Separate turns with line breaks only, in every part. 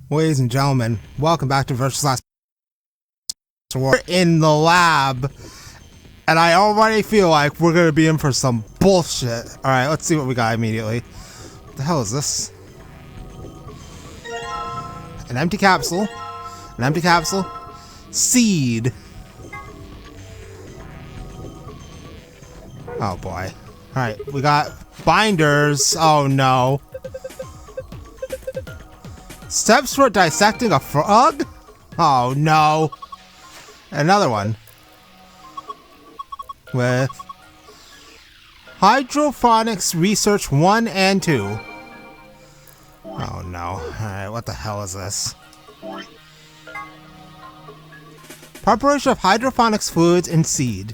Ladies and gentlemen, welcome back to Versus Last War. We're in the lab, and I already feel like we're gonna be in for some bullshit. Alright, let's see what we got immediately. What the hell is this? An empty capsule. An empty capsule. Seed. Oh boy. Alright, we got binders. Oh no. Steps for dissecting a frog? Oh no. Another one. With Hydroponics Research 1 and 2. Oh no. Alright, what the hell is this? Preparation of hydroponics fluids and seed.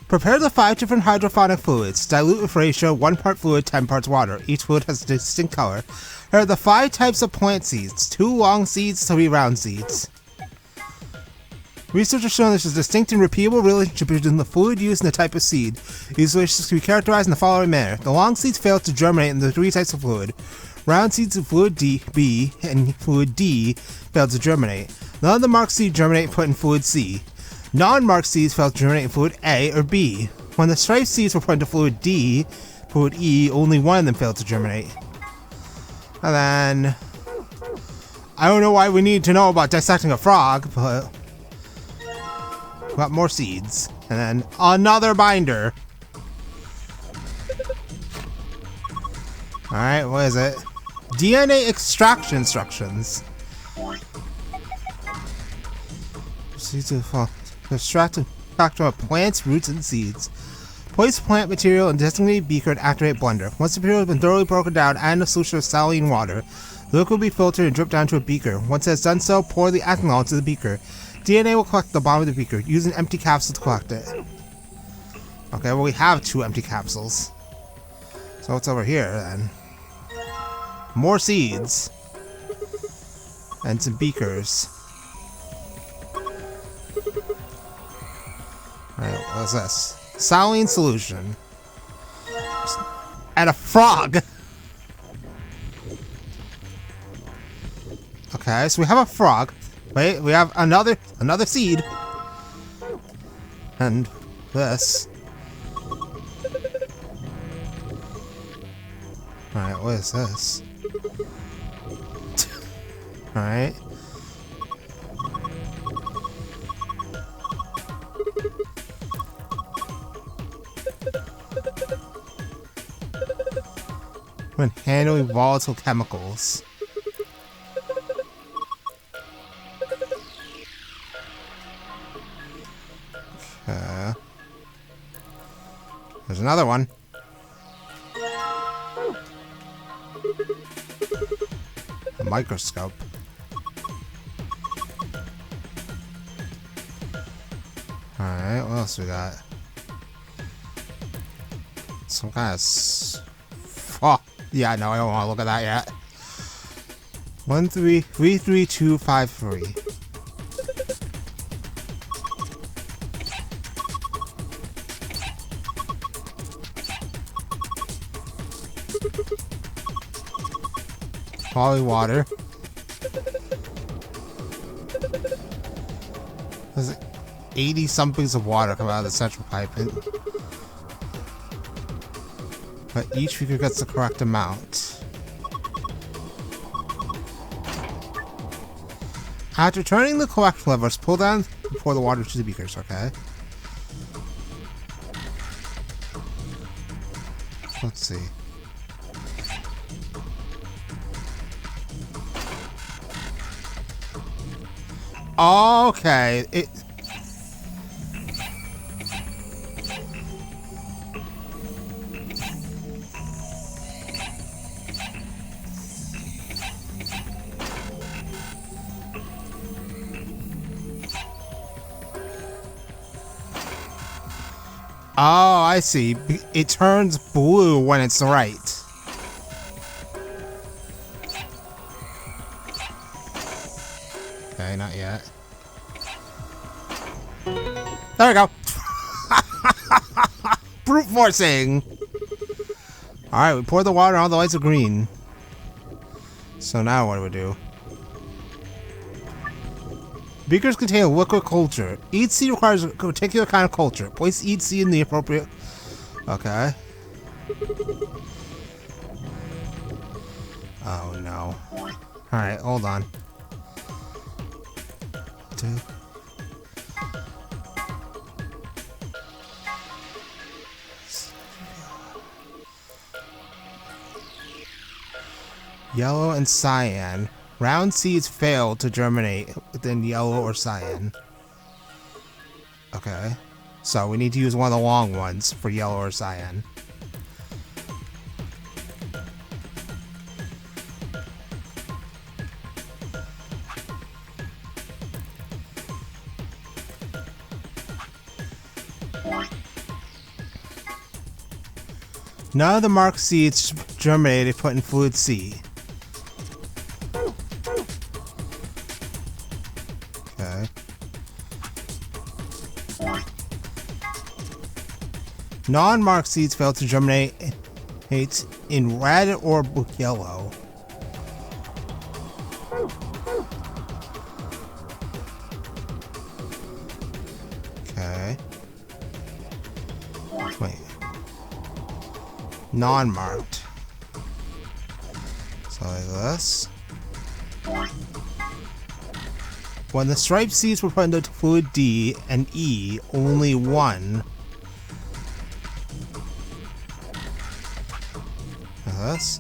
Prepare the 5 different hydroponic fluids. Dilute with ratio 1 part fluid, 10 parts water. Each fluid has a distinct color. Here are the 5 types of plant seeds. 2 long seeds, 3 round seeds. Research has shown there's a distinct and repeatable relationship between the fluid used and the type of seed. These relationships can be characterized in the following manner. The long seeds fail to germinate in the 3 types of fluid. Round seeds in fluid B and fluid D fail to germinate. None of the marked seeds germinate put in fluid C. Non-marked seeds fail to germinate in fluid A or B. When the striped seeds were put into fluid D, fluid E, only one of them failed to germinate. And then, I don't know why we need to know about dissecting a frog, but we got more seeds. And then another binder. Alright, what is it? DNA extraction instructions. Proceed to extract from plants, roots, and seeds. Place plant material in designated beaker and activate blender. Once the material has been thoroughly broken down, add in a solution of saline water. The liquid will be filtered and dripped down to a beaker. Once it has done so, pour the ethanol into the beaker. DNA will collect the bottom of the beaker. Use an empty capsule to collect it. Okay, well we have 2 empty capsules. So what's over here then? More seeds. And some beakers. Alright, what is this? Saline solution. And a frog! Okay, so we have a frog. Wait, we have another seed. And this. Alright, what is this? Alright. When handling volatile chemicals. Okay. There's another one. A microscope. Alright, what else we got? Some kind of... Oh, yeah, no, I don't want to look at that yet. 33253. Poly water. There's 80 somethings of water come out of the central pipe. But each figure gets the correct amount. After turning the collection levers, pull down and pour the water to the beakers, okay? Let's see. Okay, Oh, I see. It turns blue when it's right. Okay, not yet. There we go. Brute forcing. Alright, we pour the water, all the lights are green. So now what do we do? Beakers contain a liquid culture. Each seed requires a particular kind of culture. Place each seed in the appropriate... Okay. Oh no. Alright, hold on. 2. Yellow and cyan. Round seeds fail to germinate within yellow or cyan. Okay. So we need to use one of the long ones for yellow or cyan. None of the marked seeds germinated put in fluid C. Okay. Non-marked seeds failed to germinate in red or yellow. Okay. Wait. Non-marked. So like this. When the striped seeds were put into fluid D and E, only one. Like this.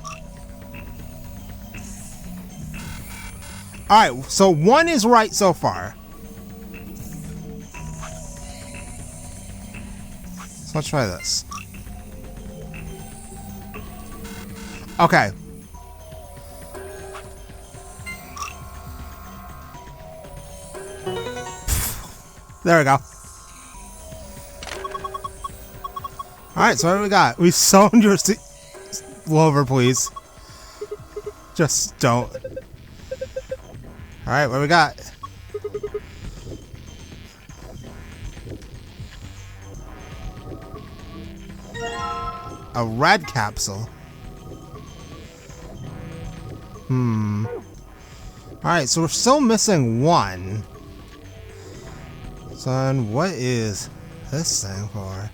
Alright, so one is right so far. So let's try this. Okay. There we go. Alright, so what do we got? We've sown your Lover, please. Just don't. Alright, what do we got? A red capsule. Alright, so we're still missing one. So then what is this thing for?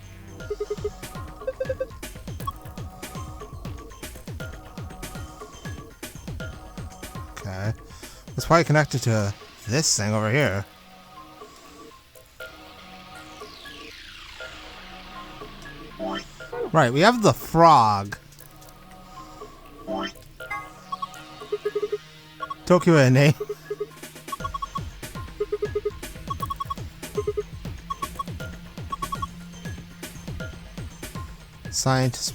Okay. It's probably connected to this thing over here. Right, we have the frog. Tokyo a name. Scientist.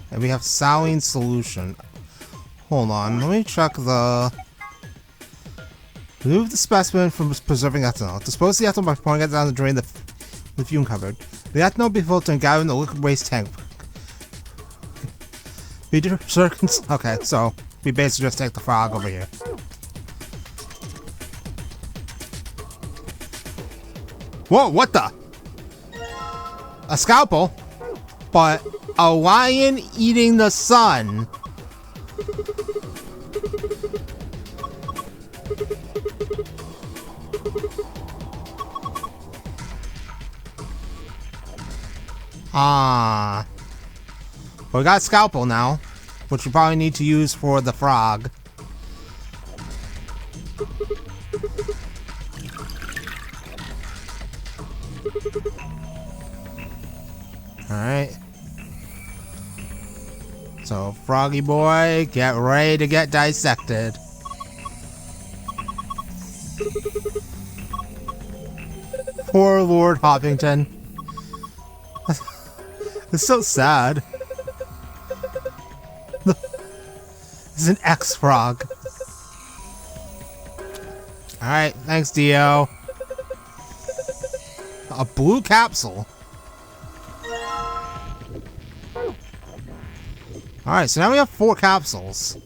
And we have saline solution. Hold on, let me check the... Remove the specimen from preserving ethanol. Dispose the ethanol by pouring it down the drain the fume cupboard. The ethanol will be filtered and gathered in the liquid waste tank. Okay, so we basically just take the frog over here. Whoa, what the? A scalpel? But a lion eating the sun. Ah. Well, we got a scalpel now, which we probably need to use for the frog. Alright. So, Froggy Boy, get ready to get dissected. Poor Lord Hoppington. It's so sad. It's an X-Frog. Alright, thanks, Dio. A blue capsule. Alright, so now we have 4 capsules.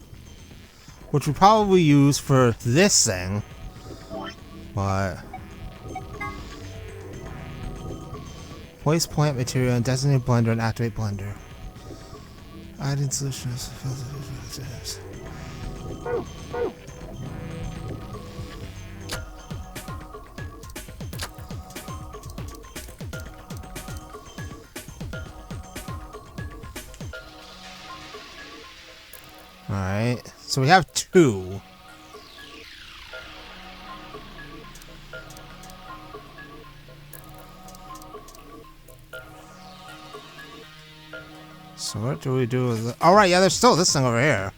Which we probably use for this thing. But... Place plant material in designated blender and activate blender. Add in solutions. Alright, so we have 2. So what do we do with it? Alright, yeah, there's still this thing over here.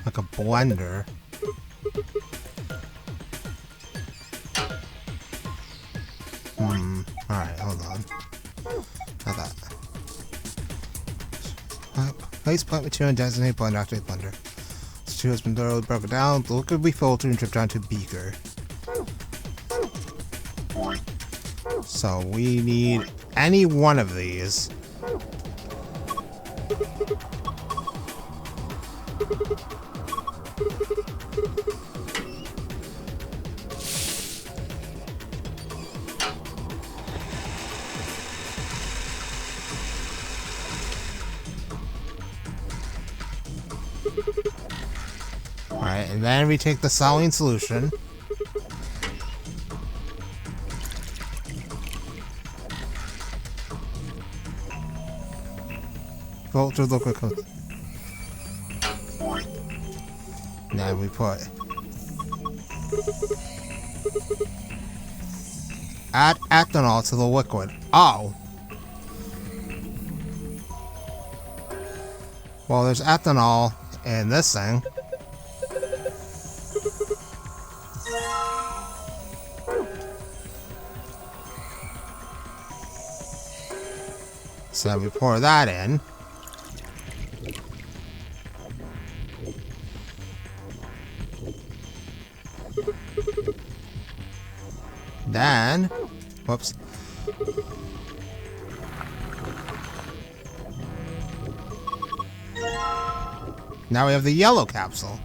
Like a blender. Alright, hold on. Not that. Place plant material and designate blender after a blender. This material has been thoroughly broken down. The liquid will be filtered and dripped onto a beaker. So we need any one of these. Alright, and then we take the saline solution. Filter liquid coat. Then we put add ethanol to the liquid. Oh. Well, there's ethanol in this thing. So we pour that in. Then, whoops. Now we have the yellow capsule.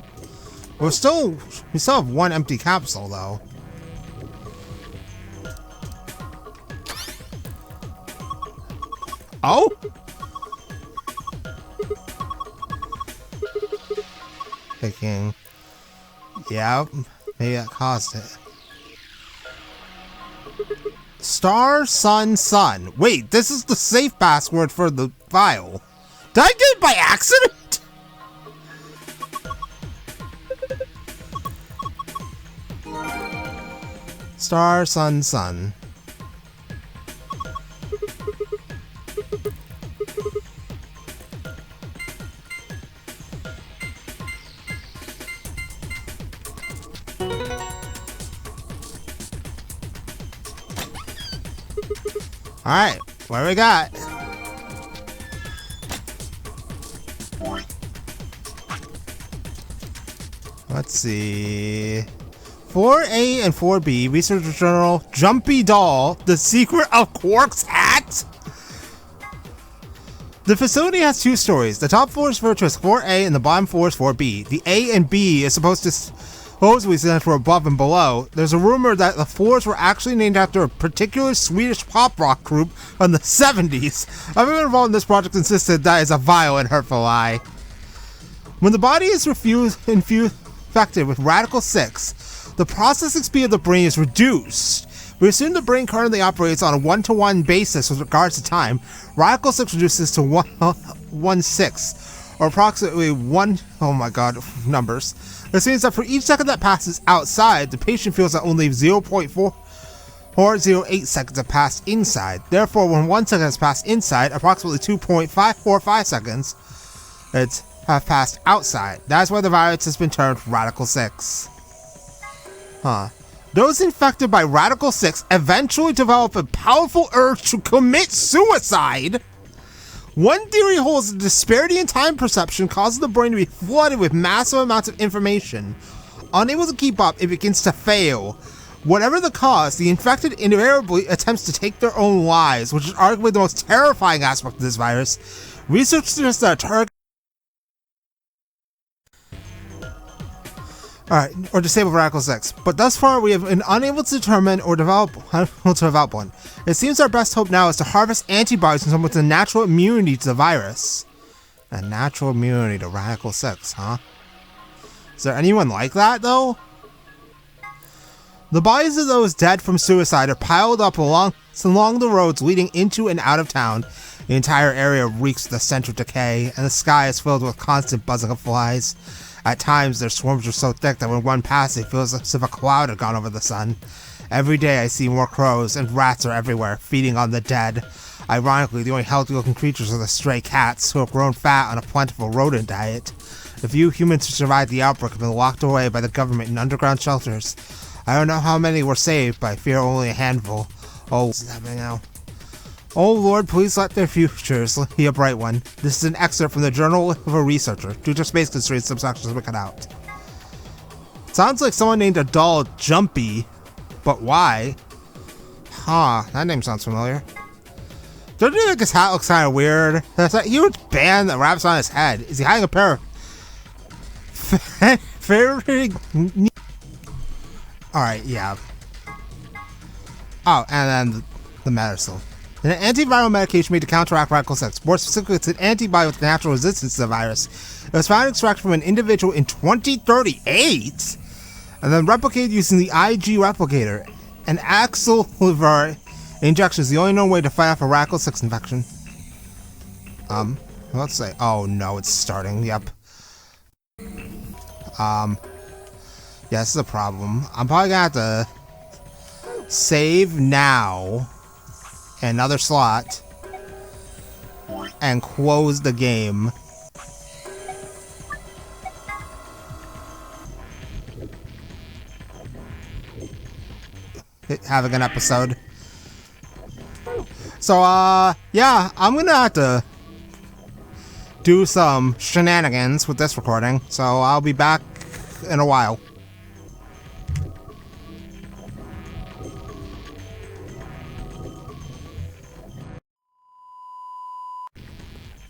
We still have one empty capsule though. Oh? Thinking, yeah, maybe that caused it. Star, sun, sun. Wait, this is the safe password for the file. Did I get it by accident? Star, sun, sun. Alright, what do we got? Let's see. 4A and 4B, Research Journal, Jumpy Doll, The Secret of Quark's Hat? The facility has 2 stories. The top floor is virtuous 4A and the bottom floor is 4B. The A and B is supposedly stand for above and below. There's a rumor that the floors were actually named after a particular Swedish pop rock group from the 70s. Everyone involved in this project insisted that is a vile and hurtful lie. When the body is infected with Radical 6, the processing speed of the brain is reduced. We assume the brain currently operates on a 1-to-1 basis with regards to time. Radical 6 reduces to 1/6, or approximately 1, oh my god, numbers. This means that for each second that passes outside, the patient feels that only 0.408 seconds have passed inside. Therefore, when 1 second has passed inside, approximately 2.545 seconds have passed outside. That's why the virus has been termed Radical 6. Huh. Those infected by Radical 6 eventually develop a powerful urge to commit suicide. One theory holds the disparity in time perception causes the brain to be flooded with massive amounts of information. Unable to keep up, it begins to fail. Whatever the cause, the infected invariably attempts to take their own lives, which is arguably the most terrifying aspect of this virus. Research suggests that a target or disable Radical 6, but thus far we have been unable to determine or develop one. It seems our best hope now is to harvest antibodies from someone with a natural immunity to the virus. A natural immunity to Radical 6, huh? Is there anyone like that, though? The bodies of those dead from suicide are piled up along So along the roads leading into and out of town, the entire area reeks the scent of decay, and the sky is filled with constant buzzing of flies. At times, their swarms are so thick that when one passes, it feels as if a cloud had gone over the sun. Every day I see more crows, and rats are everywhere, feeding on the dead. Ironically, the only healthy-looking creatures are the stray cats, who have grown fat on a plentiful rodent diet. The few humans who survived the outbreak have been locked away by the government in underground shelters. I don't know how many were saved, but I fear only a handful. Oh, what's happening now? Oh Lord, please let their futures be a bright one. This is an excerpt from the Journal of a Researcher. Due to space constraints, some sections were cut out. Sounds like someone named a doll Jumpy, but why? Huh, that name sounds familiar. Don't you think his hat looks kind of weird? There's that huge band that wraps on his head. Is he hiding a pair of very... Alright, yeah. Oh, and then the medicine. An antiviral medication made to counteract radical sex. More specifically, it's an antibody with natural resistance to the virus. It was found extracted from an individual in 2038, and then replicated using the IG replicator. An axillivir injection is the only known way to fight off a radical sex infection. Let's say, oh no, it's starting. Yep. Yeah, this is a problem. I'm probably gonna have to save now. Another slot, and close the game. Having an episode. So, yeah, I'm gonna have to do some shenanigans with this recording, so I'll be back in a while.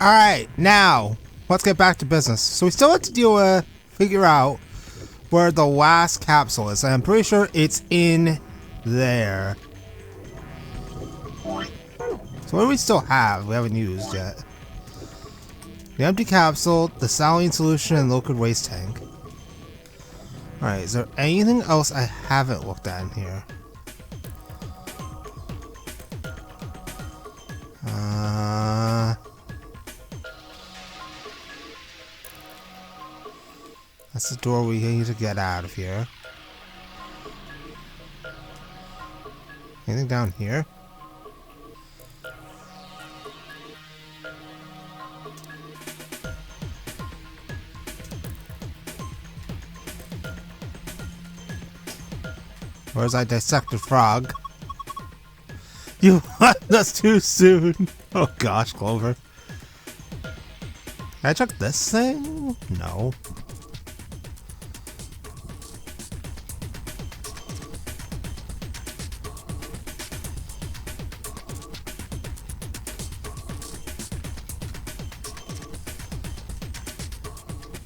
Alright, now, let's get back to business. So we still have to figure out where the last capsule is. I'm pretty sure it's in there. So what do we still have? We haven't used yet. The empty capsule, the saline solution, and liquid waste tank. Alright, is there anything else I haven't looked at in here? That's the door we need to get out of here. Anything down here? Where's that dissected frog? You left us too soon! Oh gosh, Clover. Can I check this thing? No.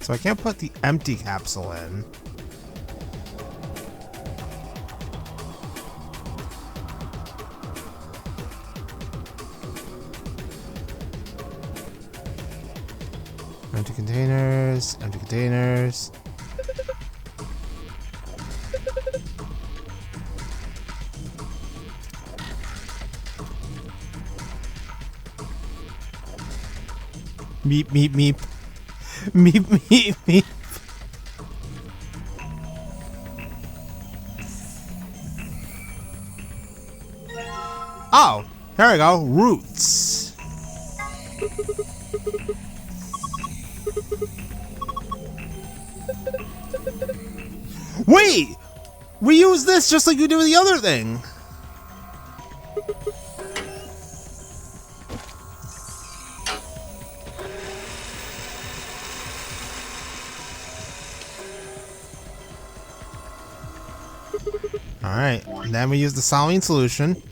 So I can't put the empty capsule in. Empty containers, empty containers. Meep, meep, meep. Meep, meep, meep. Oh, there we go. Roots. Wait! We use this just like we do with the other thing. Alright, and then we use the saline solution.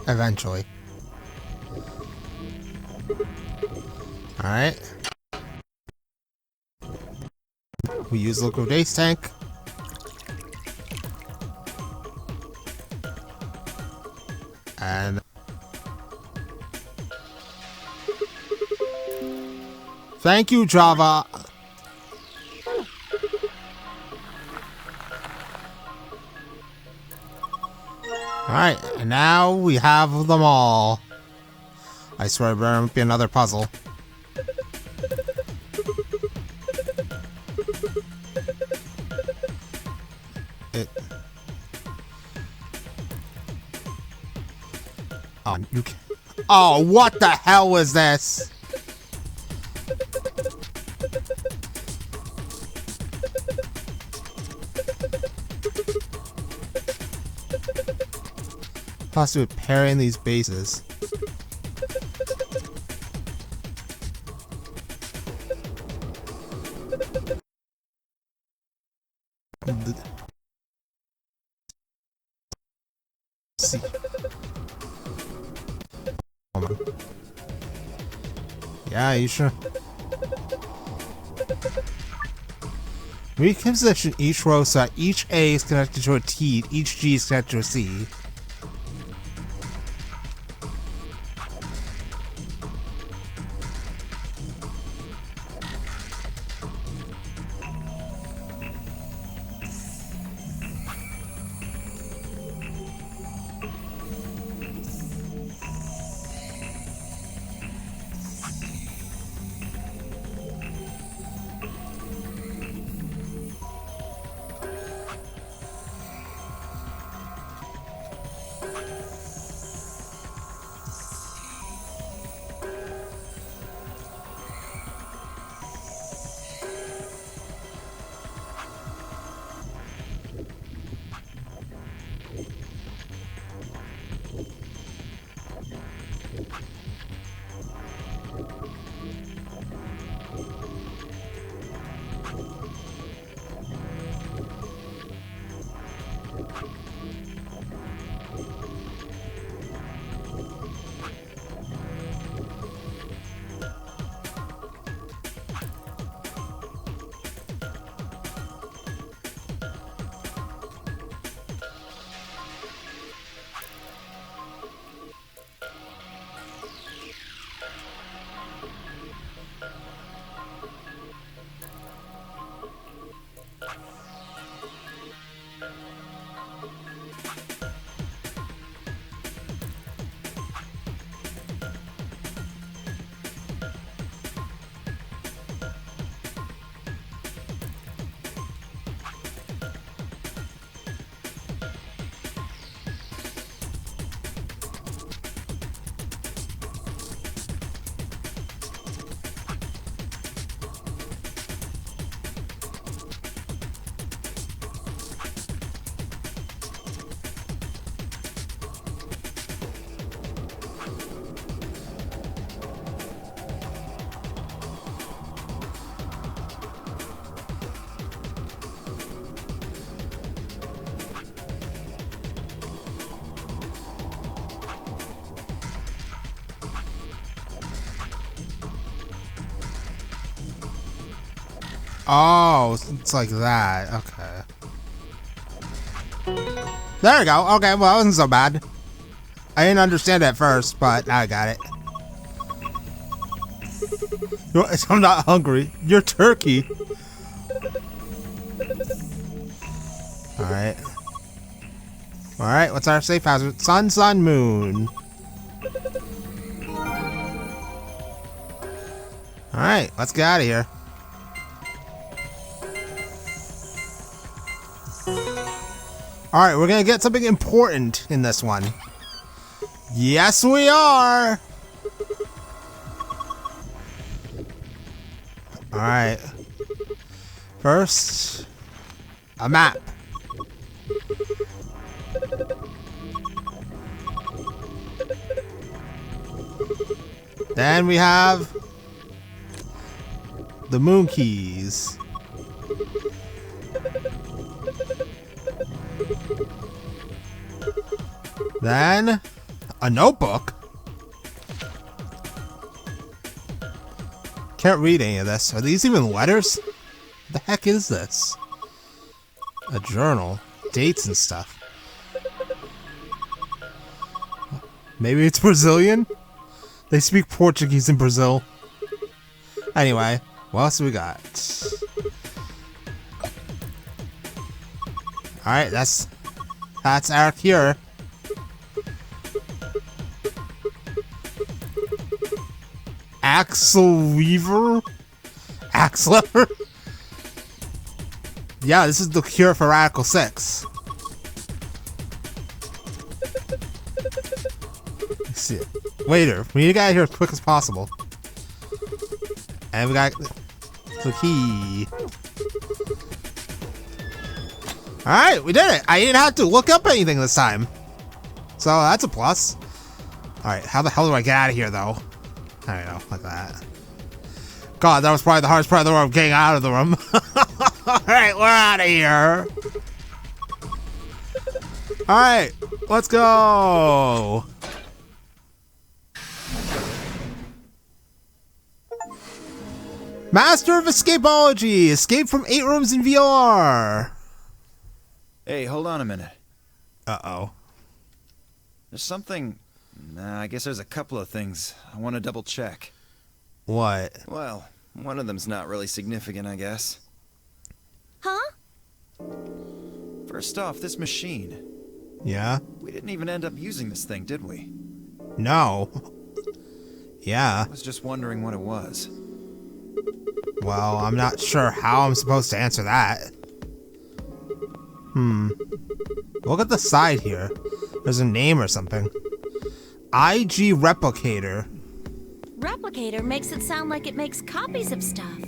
Eventually. Alright. We use liquid waste tank. And Thank you, Java. Alright, and now we have them all. I swear there won't be another puzzle. Oh, you can... Oh, what the hell was this? Possibly parrying these bases. See. Yeah, you sure? Reposition each row so that each A is connected to a T, each G is connected to a C. Oh, it's like that. Okay. There we go. Okay, well, that wasn't so bad. I didn't understand it at first, but now I got it. I'm not hungry. You're turkey. Alright. Alright, what's our safe hazard? Sun, sun, moon. Alright, let's get out of here. Alright, we're gonna get something important in this one. Yes, we are! Alright. First, a map. Then we have the moon keys. Then a notebook. Can't read any of this. Are these even letters? What the heck is this? A journal. Dates and stuff. Maybe it's Brazilian? They speak Portuguese in Brazil. Anyway, what else do we got? Alright, that's our cure. Axle Weaver? Axe Lever? Yeah, this is the cure for Radical 6. Let's see it. Waiter, we need to get out of here as quick as possible. And we got the key. Alright, we did it. I didn't have to look up anything this time. So that's a plus. Alright, how the hell do I get out of here though? I don't know, like that. God, that was probably the hardest part of the room, getting out of the room. Alright, we're out of here. Alright, let's go. Master of Escapology! Escape from 8 rooms in VR!
Hey, hold on a minute.
Uh-oh.
There's something... Nah, I guess there's a couple of things I want to double check.
What?
Well, one of them's not really significant, I guess.
Huh?
First off, this machine.
Yeah?
We didn't even end up using this thing, did we?
No. Yeah.
I was just wondering what it was.
Well, I'm not sure how I'm supposed to answer that. Look at the side here. There's a name or something. IG Replicator.
Replicator makes it sound like it makes copies of stuff.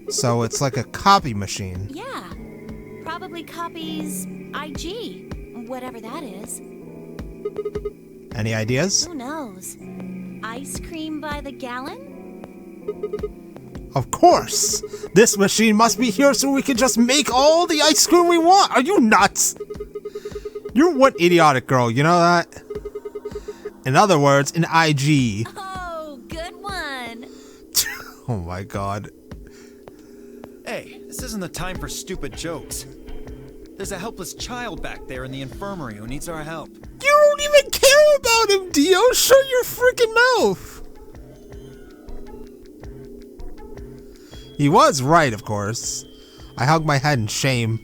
So it's like a copy machine.
Yeah. Probably copies IG. Whatever that is.
Any ideas?
Who knows? Ice cream by the gallon?
Of course! This machine must be here so we can just make all the ice cream we want! Are you nuts? You're one idiotic girl, you know that? In other words, an IG.
Oh, good one.
Oh my god.
Hey, this isn't the time for stupid jokes. There's a helpless child back there in the infirmary who needs our help.
You don't even care about him, Dio! Shut your freaking mouth! He was right, of course. I hug my head in shame.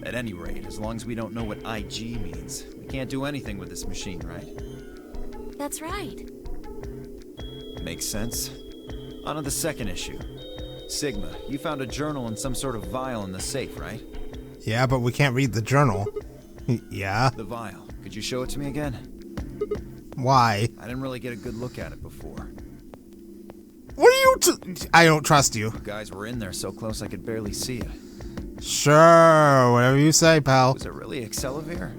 At any rate, as long as we don't know what IG means, we can't do anything with this machine, right?
That's right.
Makes sense. On to the second issue. Sigma, you found a journal and some sort of vial in the safe, right?
Yeah, but we can't read the journal. Yeah?
The vial. Could you show it to me again?
Why?
I didn't really get a good look at it before.
What are you I don't trust you.
You guys were in there so close I could barely see it.
Sure, whatever you say, pal.
Was it really Excelivir?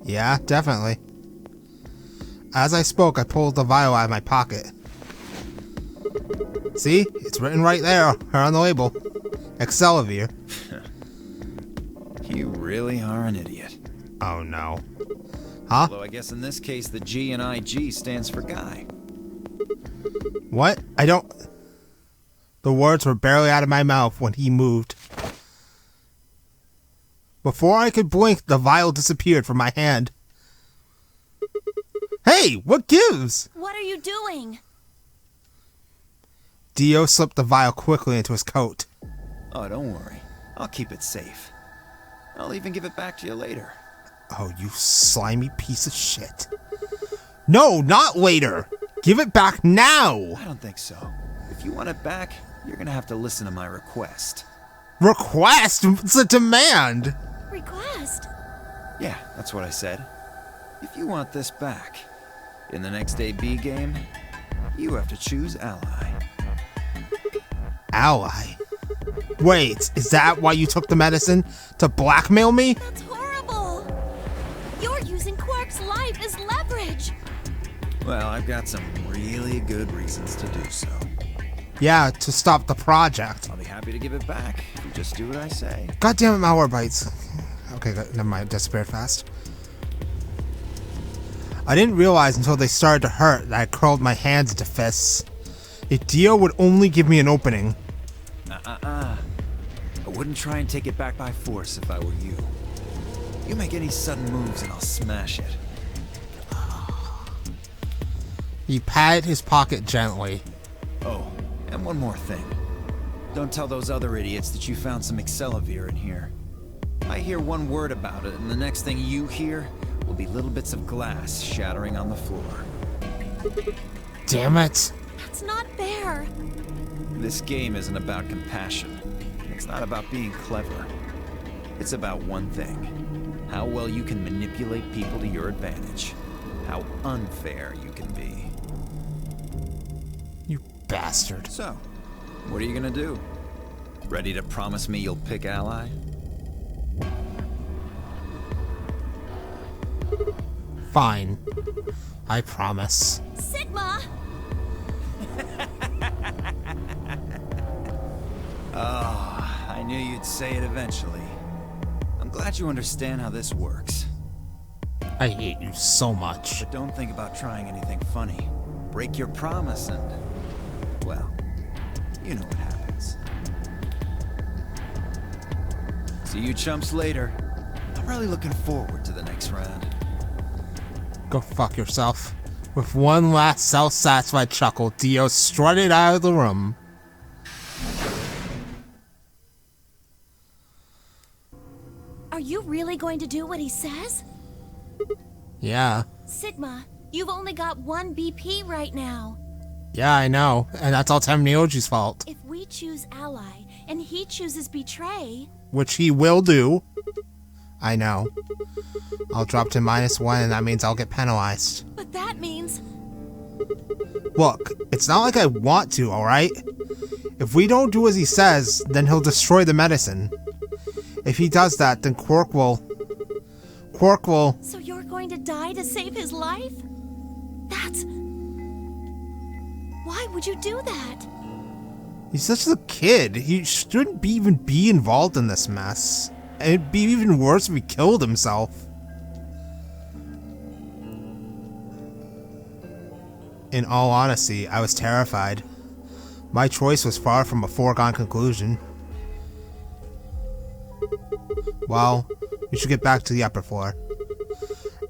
Yeah, definitely. As I spoke, I pulled the vial out of my pocket. See? It's written right there on the label. Excelivir.
You really are an idiot.
Oh no. Huh?
Although I guess in this case the G in IG stands for guy.
What? I don't... The words were barely out of my mouth when he moved. Before I could blink, the vial disappeared from my hand. Hey, what gives?
What are you doing?
Dio slipped the vial quickly into his coat.
Oh, don't worry. I'll keep it safe. I'll even give it back to you later.
Oh, you slimy piece of shit. No, not later. Give it back now.
I don't think so. If you want it back, you're gonna have to listen to my request.
Request? It's a demand.
Request?
Yeah, that's what I said. If you want this back, in the next AB game, you have to choose ally.
Ally? Wait, is that why you took the medicine? To blackmail me?
That's horrible. You're using Quark's life as leverage.
Well, I've got some really good reasons to do so.
Yeah, to stop the project.
I'll be happy to give it back if you just do what I say.
God damn it, Malwarebytes. Okay, never mind, disappeared fast. I didn't realize until they started to hurt that I curled my hands into fists. If Dio would only give me an opening.
I wouldn't try and take it back by force if I were you. You make any sudden moves and I'll smash it.
He patted his pocket gently.
Oh, and one more thing. Don't tell those other idiots that you found some Excelavir in here. I hear one word about it, and the next thing you hear will be little bits of glass shattering on the floor.
Damn it.
That's not fair.
This game isn't about compassion. It's not about being clever. It's about one thing. How well you can manipulate people to your advantage. How unfair you can be.
You bastard.
So, what are you gonna do? Ready to promise me you'll pick ally?
Fine. I promise.
Sigma!
Oh, I knew you'd say it eventually. I'm glad you understand how this works.
I hate you so much.
But don't think about trying anything funny. Break your promise and, well, you know what happens. See you chumps later. I'm really looking forward to the next round.
Go fuck yourself. With one last self-satisfied chuckle, Dio strutted out of the room.
Are you really going to do what he says?
Yeah.
Sigma, you've only got one BP right now.
Yeah, I know. And that's all Temnioji's fault.
If we choose ally, and he chooses betray...
Which he will do. I know. I'll drop to -1 and that means I'll get penalized.
But that means...
Look, it's not like I want to, alright? If we don't do as he says, then he'll destroy the medicine. If he does that, then Quark will...
So you're going to die to save his life? That's... Why would you do that?
He's such a kid. He shouldn't even be involved in this mess. And it'd be even worse if he killed himself. In all honesty, I was terrified. My choice was far from a foregone conclusion. Well, we should get back to the upper floor.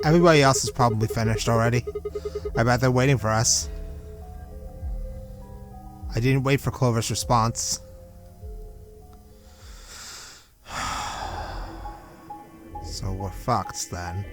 Everybody else is probably finished already. I bet they're waiting for us. I didn't wait for Clover's response. So we're fucked then.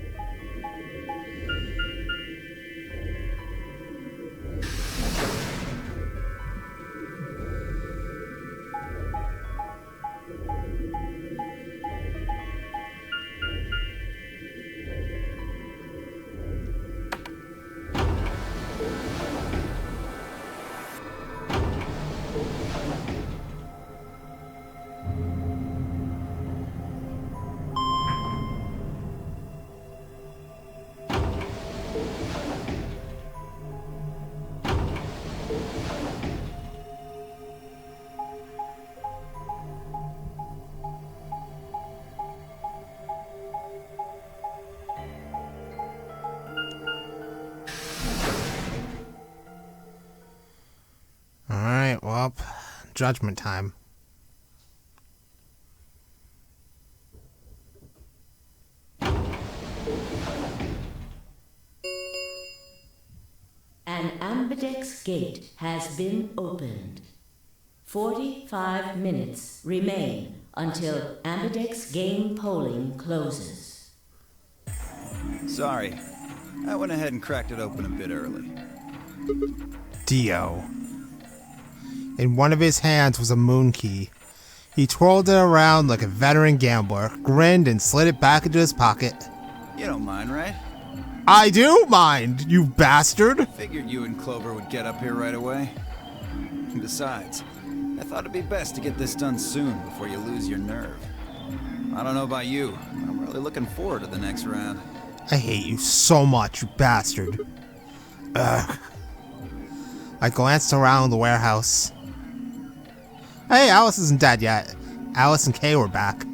Alright, well, judgment time.
An ambidex gate has been opened. 45 minutes remain until ambidex game polling closes.
Sorry, I went ahead and cracked it open a bit early.
Dio. In one of his hands was a moon key. He twirled it around like a veteran gambler, grinned and slid it back into his pocket.
You don't mind, right?
I do mind, you bastard!
Figured you and Clover would get up here right away. Besides, I thought it'd be best to get this done soon before you lose your nerve. I don't know about you, but I'm really looking forward to the next round.
I hate you so much, you bastard. Ugh. I glanced around the warehouse. Hey, Alice isn't dead yet. Alice and Kay were back.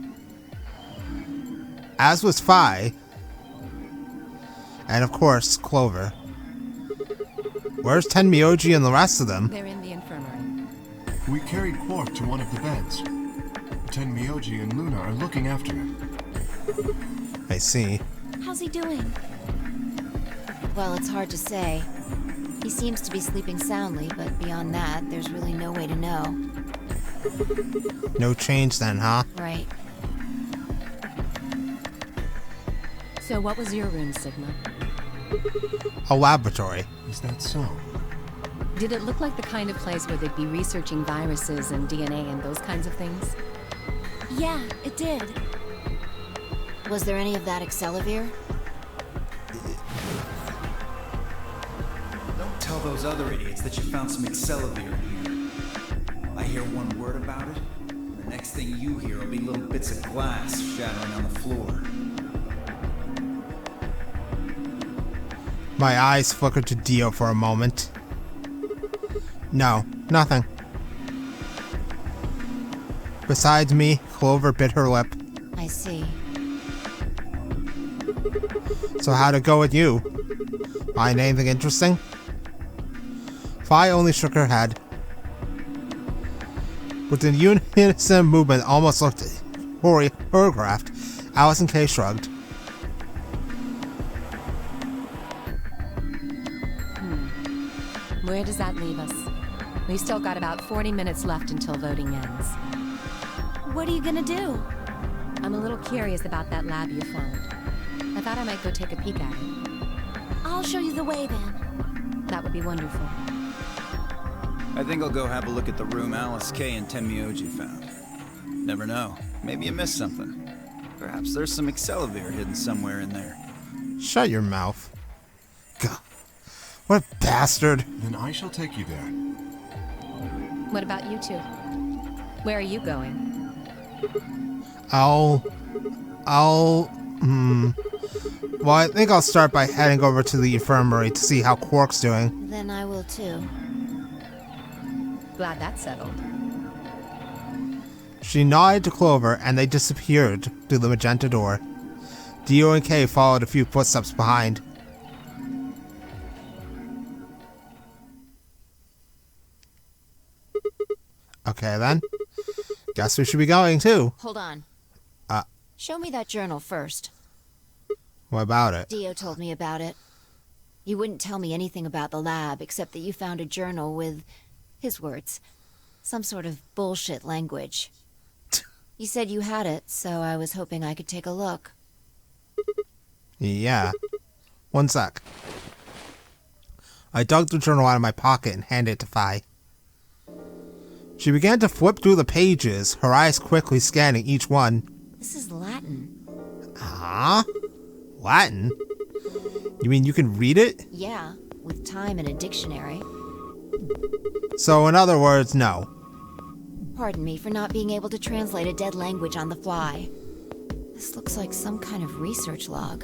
As was Phi. And of course, Clover. Where's Tenmyoji and the rest of them?
They're in the infirmary.
We carried Quark to one of the beds. Tenmyoji and Luna are looking after him.
I see.
How's he doing?
Well, it's hard to say.
He seems to be sleeping soundly, but beyond that, there's really no way to know.
No change then, huh?
Right.
So what was your room, Sigma?
A laboratory.
Is that so?
Did it look like the kind of place where they'd be researching viruses and DNA and those kinds of things?
Yeah, it did. Was there any of that Excelavir?
Don't tell those other idiots that you found some Excelavir in here. I hear one word about it, and the next thing you hear will be little bits of glass shattering on the floor.
My eyes flickered to Dio for a moment. No, nothing. Besides me, Clover bit her lip.
I see.
So how'd it go with you? Find anything interesting? Fi only shook her head. With an unison movement almost looked choreographed, Allison K shrugged.
Where does that leave us? We've still got about 40 minutes left until voting ends.
What are you gonna do?
I'm a little curious about that lab you found. I thought I might go take a peek at it.
I'll show you the way then.
That would be wonderful.
I think I'll go have a look at the room Alice K and Tenmyoji found. Never know. Maybe you missed something. Perhaps there's some Excelavir hidden somewhere in there.
Shut your mouth. God, what a bastard.
Then I shall take you there.
What about you two? Where are you going?
Well, I think I'll start by heading over to the infirmary to see how Quark's doing.
Then I will too.
Glad that's settled.
She nodded to Clover, and they disappeared through the magenta door. Dio and Kay followed a few footsteps behind. Okay then. Guess we should be going too.
Hold on. Show me that journal first.
What about it?
Dio told me about it. You wouldn't tell me anything about the lab, except that you found a journal with, his words, some sort of bullshit language. You said you had it, so I was hoping I could take a look.
Yeah. One sec. I dug the journal out of my pocket and handed it to Fi. She began to flip through the pages, her eyes quickly scanning each one.
This is Latin.
Huh? Latin? You mean you can read it?
Yeah, with time and a dictionary.
So in other words, no.
Pardon me for not being able to translate a dead language on the fly. This looks like some kind of research log.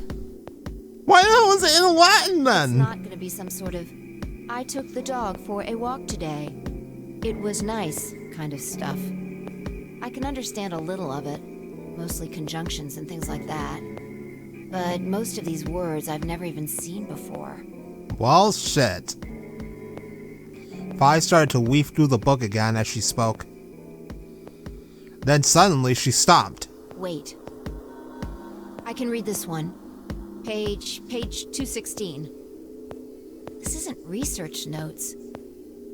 Why the hell is it in Latin then?
It's not gonna be some sort of, I took the dog for a walk today. It was nice kind of stuff. I can understand a little of it, mostly conjunctions and things like that. But most of these words I've never even seen before.
Well, shit. Fi started to leaf through the book again as she spoke. Then suddenly she stopped.
Wait. I can read this one. Page 216. This isn't research notes.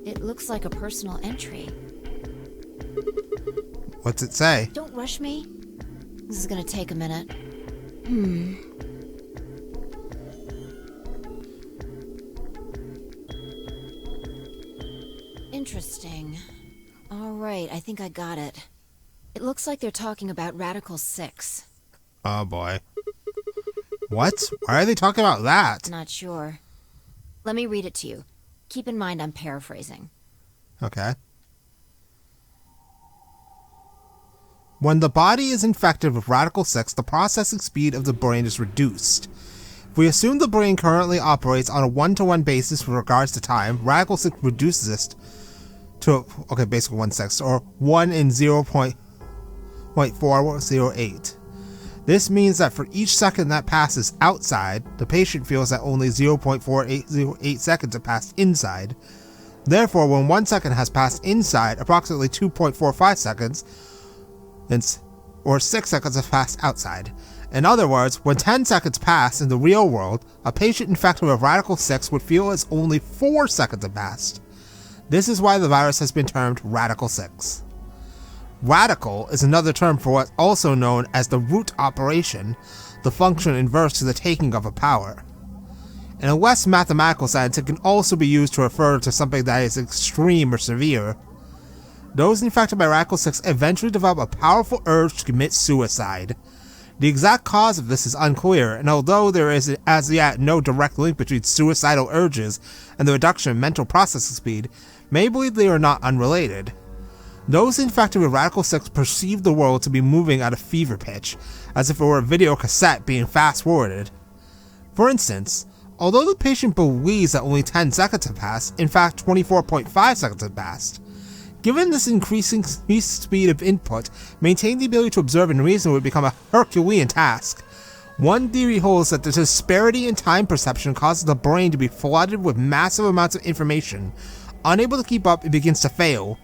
It looks like a personal entry.
What's it say?
Don't rush me. This is gonna take a minute. Interesting. All right, I think I got it. It looks like they're talking about Radical 6.
Oh boy. What? Why are they talking about that?
Not sure. Let me read it to you. Keep in mind I'm paraphrasing.
Okay. When the body is infected with Radical 6, the processing speed of the brain is reduced. If we assume the brain currently operates on a one-to-one basis with regards to time, Radical 6 reduces this to, okay, basically 1/6, or 1 in 0.408. This means that for each second that passes outside, the patient feels that only 0.4808 seconds have passed inside. Therefore, when 1 second has passed inside, approximately 2.45 seconds, or 6 seconds have passed outside. In other words, when 10 seconds pass in the real world, a patient infected with Radical 6 would feel as only 4 seconds have passed. This is why the virus has been termed Radical 6. Radical is another term for what's also known as the root operation, the function inverse to the taking of a power. In a less mathematical sense, it can also be used to refer to something that is extreme or severe. Those infected by Radical 6 eventually develop a powerful urge to commit suicide. The exact cause of this is unclear, and although there is as yet no direct link between suicidal urges and the reduction in mental processing speed, many believe they are not unrelated. Those infected with Radical 6 perceive the world to be moving at a fever pitch, as if it were a video cassette being fast-forwarded. For instance, although the patient believes that only 10 seconds have passed, in fact 24.5 seconds have passed. Given this increasing speed of input, maintaining the ability to observe and reason would become a Herculean task. One theory holds that the disparity in time perception causes the brain to be flooded with massive amounts of information. Unable to keep up, it begins to fail.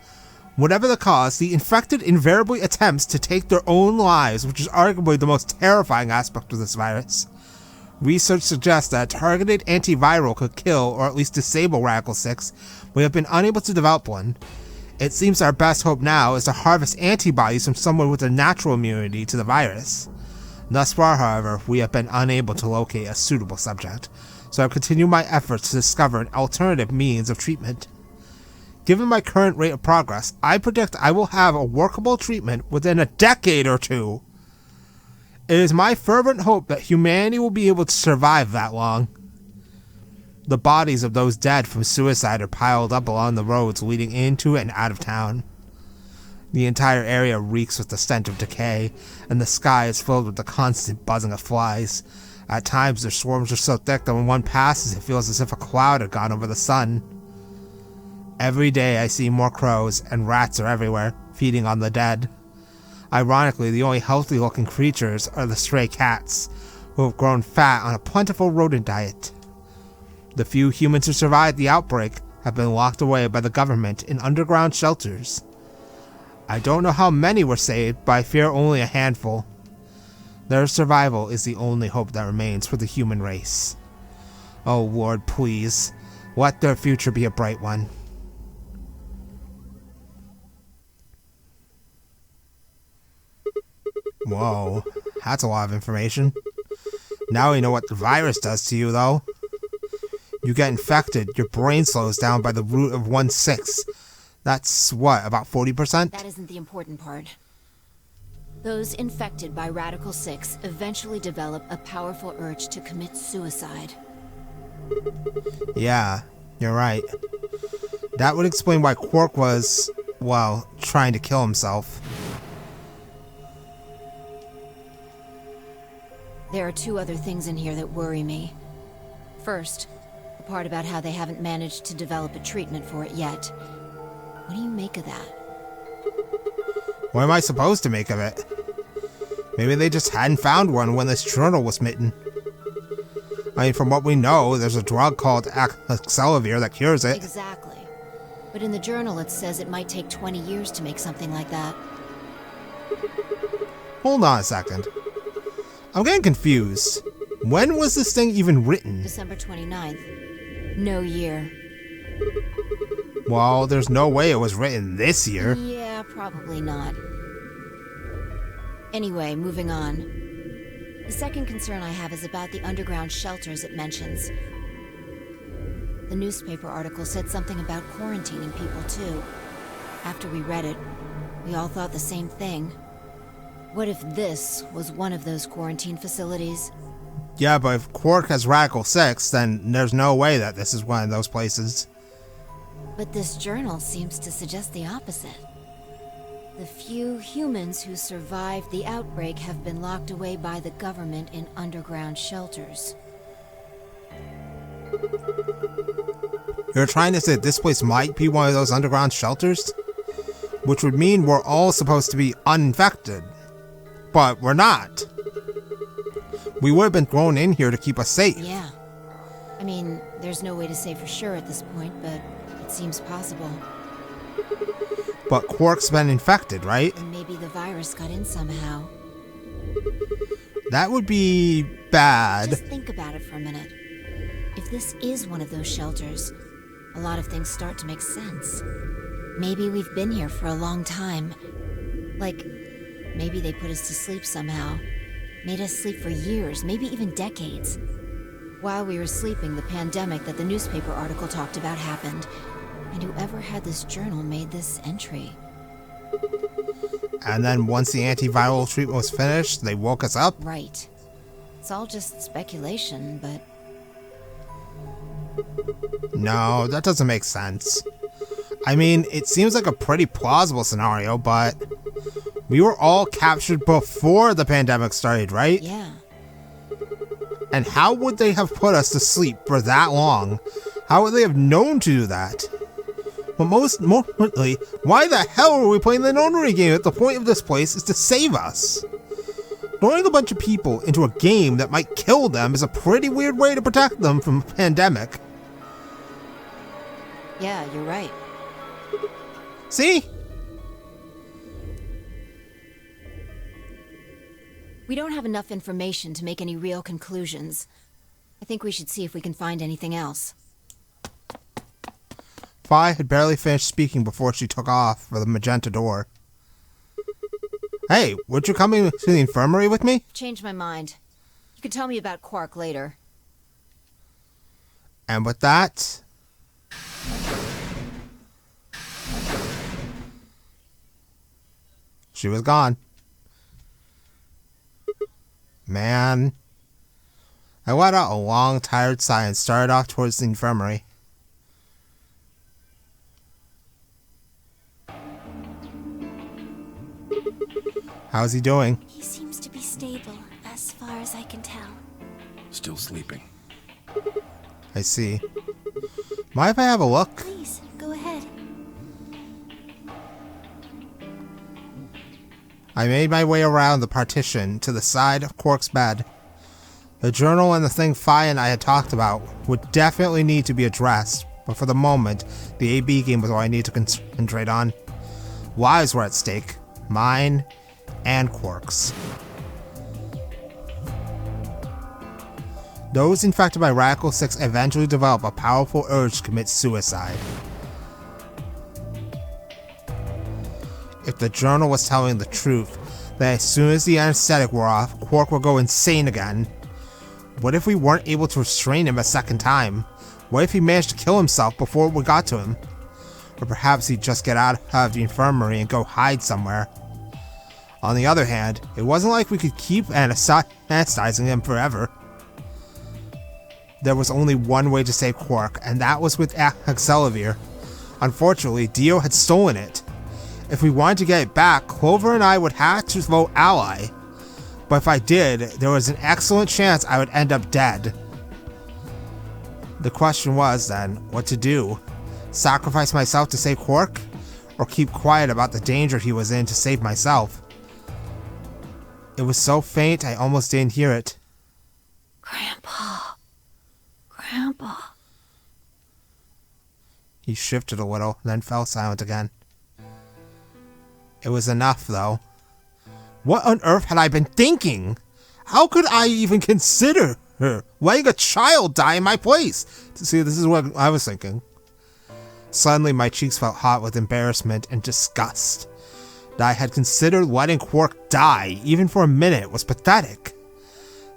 Whatever the cause, the infected invariably attempts to take their own lives, which is arguably the most terrifying aspect of this virus. Research suggests that a targeted antiviral could kill or at least disable Radical 6, but we have been unable to develop one. It seems our best hope now is to harvest antibodies from someone with a natural immunity to the virus. Thus far, however, we have been unable to locate a suitable subject, so I'll continue my efforts to discover an alternative means of treatment. Given my current rate of progress, I predict I will have a workable treatment within a decade or two. It is my fervent hope that humanity will be able to survive that long. The bodies of those dead from suicide are piled up along the roads leading into and out of town. The entire area reeks with the stench of decay, and the sky is filled with the constant buzzing of flies. At times their swarms are so thick that when one passes it feels as if a cloud had gone over the sun. Every day I see more crows, and rats are everywhere, feeding on the dead. Ironically, the only healthy-looking creatures are the stray cats, who have grown fat on a plentiful rodent diet. The few humans who survived the outbreak have been locked away by the government in underground shelters. I don't know how many were saved, but I fear only a handful. Their survival is the only hope that remains for the human race. Oh Lord, please, let their future be a bright one. Whoa, that's a lot of information. Now we know what the virus does to you, though. You get infected, your brain slows down by the root of 1/6. That's what, about 40%?
That isn't the important part. Those infected by Radical 6 eventually develop a powerful urge to commit suicide.
Yeah, you're right. That would explain why Quark was, well, trying to kill himself.
There are two other things in here that worry me. First, the part about how they haven't managed to develop a treatment for it yet. What do you make of that?
What am I supposed to make of it? Maybe they just hadn't found one when this journal was written. I mean, from what we know, there's a drug called Accelavir that cures it.
Exactly. But in the journal it says it might take 20 years to make something like that.
Hold on a second. I'm getting confused. When was this thing even written?
December 29th. No year.
Well, there's no way it was written this year.
Yeah, probably not. Anyway, moving on. The second concern I have is about the underground shelters it mentions. The newspaper article said something about quarantining people, too. After we read it, we all thought the same thing. What if this was one of those quarantine facilities?
Yeah, but if Quark has Radical 6, then there's no way that this is one of those places.
But this journal seems to suggest the opposite. The few humans who survived the outbreak have been locked away by the government in underground shelters.
You're trying to say this place might be one of those underground shelters? Which would mean we're all supposed to be uninfected. But we're not. We would have been thrown in here to keep us safe.
Yeah. I mean, there's no way to say for sure at this point, but it seems possible.
But Quark's been infected, right?
And maybe the virus got in somehow.
That would be bad.
Just think about it for a minute. If this is one of those shelters, a lot of things start to make sense. Maybe we've been here for a long time. Like, maybe they put us to sleep somehow. Made us sleep for years, maybe even decades. While we were sleeping, the pandemic that the newspaper article talked about happened. And whoever had this journal made this entry.
And then once the antiviral treatment was finished, they woke us up?
Right. It's all just speculation, but...
No, that doesn't make sense. I mean, it seems like a pretty plausible scenario, but... we were all captured before the pandemic started, right?
Yeah.
And how would they have put us to sleep for that long? How would they have known to do that? But most importantly, why the hell are we playing the notary game if the point of this place is to save us? Throwing a bunch of people into a game that might kill them is a pretty weird way to protect them from a pandemic.
Yeah, you're right.
See?
We don't have enough information to make any real conclusions. I think we should see if we can find anything else.
Fi had barely finished speaking before she took off for the magenta door. Hey, would you come to the infirmary with me?
Changed my mind. You could tell me about Quark later.
And with that... she was gone. Man. I let out a long, tired sigh and started off towards the infirmary. How's he doing?
He seems to be stable, as far as I can tell.
Still sleeping.
I see. Mind if I have a look?
Please, go ahead.
I made my way around the partition to the side of Quark's bed. The journal and the thing Fi and I had talked about would definitely need to be addressed, but for the moment, the AB game was all I need to concentrate on. Lives were at stake. Mine and Quark's. Those infected by Radical 6 eventually develop a powerful urge to commit suicide. If the journal was telling the truth, that as soon as the anesthetic wore off, Quark would go insane again. What if we weren't able to restrain him a second time? What if he managed to kill himself before we got to him? Or perhaps he'd just get out of the infirmary and go hide somewhere. On the other hand, it wasn't like we could keep anesthetizing him forever. There was only one way to save Quark, and that was with Accelavir. Unfortunately, Dio had stolen it. If we wanted to get it back, Clover and I would have to vote ally. But if I did, there was an excellent chance I would end up dead. The question was, then, what to do? Sacrifice myself to save Quark? Or keep quiet about the danger he was in to save myself? It was so faint I almost didn't hear it.
Grandpa. Grandpa.
He shifted a little, then fell silent again. It was enough, though. What on earth had I been thinking? How could I even consider letting a child die in my place? See, this is what I was thinking. Suddenly, my cheeks felt hot with embarrassment and disgust. That I had considered letting Quark die, even for a minute, was pathetic.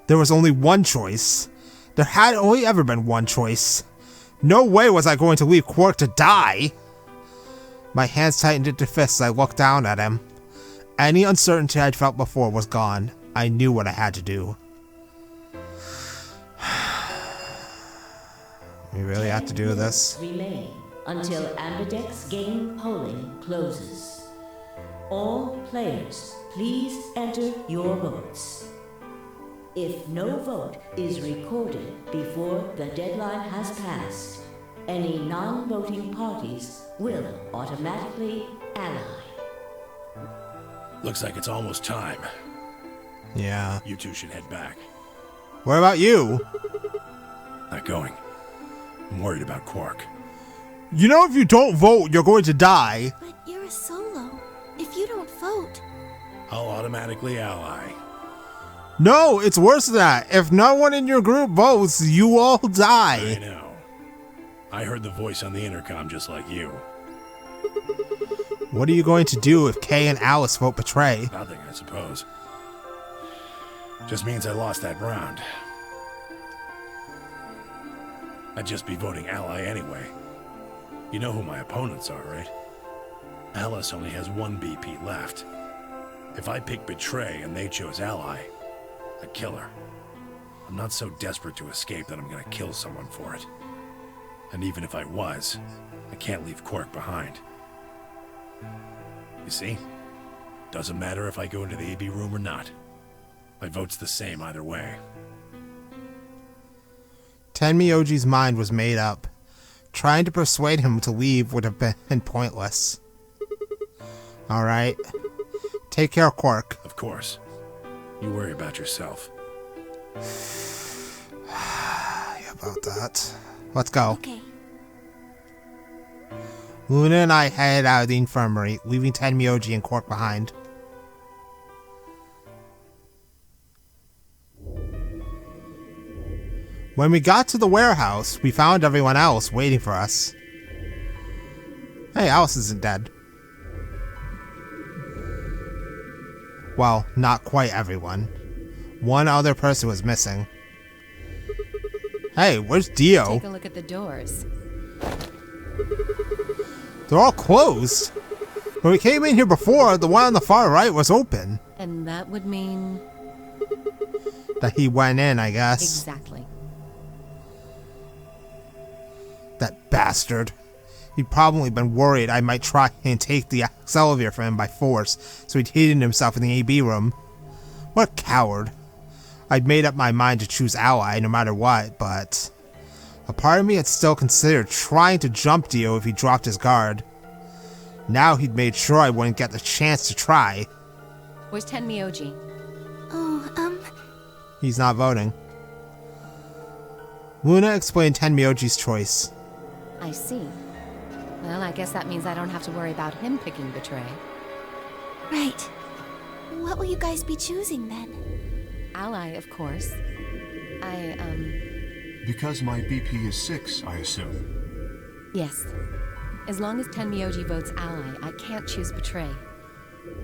There was only one choice. There had only ever been one choice. No way was I going to leave Quark to die. My hands tightened into fists as I looked down at him. Any uncertainty I'd felt before was gone. I knew what I had to do. We really have to do this.
Remain until Ambidex game polling closes. All players, please enter your votes. If no vote is recorded before the deadline has passed, any non-voting parties will automatically ally.
Looks like it's almost time.
Yeah.
You two should head back.
What about you?
Not going. I'm worried about Quark.
You know if you don't vote, you're going to die.
But you're a solo. If you don't vote...
I'll automatically ally.
No, it's worse than that. If no one in your group votes, you all die.
I know. I heard the voice on the intercom just like you.
What are you going to do if Kay and Alice vote betray?
Nothing, I suppose. Just means I lost that round. I'd just be voting ally anyway. You know who my opponents are, right? Alice only has one BP left. If I pick betray and they chose ally, I'd kill her. I'm not so desperate to escape that I'm gonna kill someone for it. And even if I was, I can't leave Quark behind. You see? Doesn't matter if I go into the AB room or not. My vote's the same either way.
Tenmyoji's mind was made up. Trying to persuade him to leave would have been pointless. Alright. Take care of Quark.
Of course. You worry about yourself.
Yeah, about that. Let's go.
Okay.
Luna and I headed out of the infirmary, leaving Tenmyoji and Quark behind. When we got to the warehouse, we found everyone else waiting for us. Hey, Alice isn't dead. Well, not quite everyone. One other person was missing. Hey, where's Dio?
Take a look at the doors.
They're all closed. When we came in here before, the one on the far right was open.
And that would mean...
That he went in, I guess.
Exactly.
That bastard. He'd probably been worried I might try and take the Accelavir from him by force, so he'd hidden himself in the AB room. What a coward. I'd made up my mind to choose ally no matter what, but... a part of me had still considered trying to jump Dio if he dropped his guard. Now he'd made sure I wouldn't get the chance to try.
Where's Tenmyoji?
Oh,
He's not voting. Luna explained Tenmyoji's choice.
I see. Well, I guess that means I don't have to worry about him picking betray.
right. What will you guys be choosing then?
Ally, of course.
Because my BP is 6, I assume.
Yes. As long as Tenmyoji votes ally, I can't choose betray.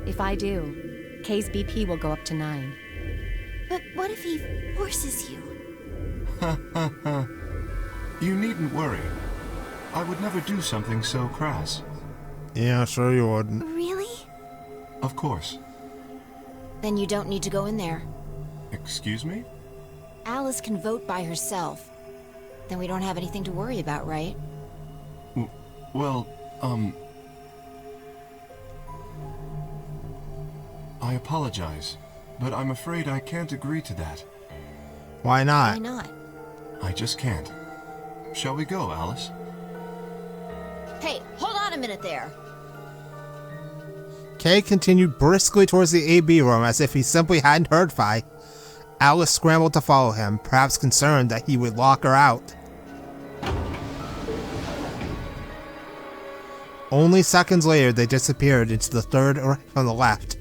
If I do, Kay's BP will go up to 9.
But what if he forces you?
You needn't worry. I would never do something so crass.
Yeah, sure you wouldn't.
Really?
Of course.
Then you don't need to go in there.
Excuse me?
Alice can vote by herself. Then we don't have anything to worry about, right?
Well, I apologize, but I'm afraid I can't agree to that.
Why not?
Why not?
I just can't. Shall we go, Alice?
Hey, hold on a minute there.
Kay continued briskly towards the AB room as if he simply hadn't heard Phi. Alice scrambled to follow him, perhaps concerned that he would lock her out. Only seconds later, they disappeared into the third array from the left.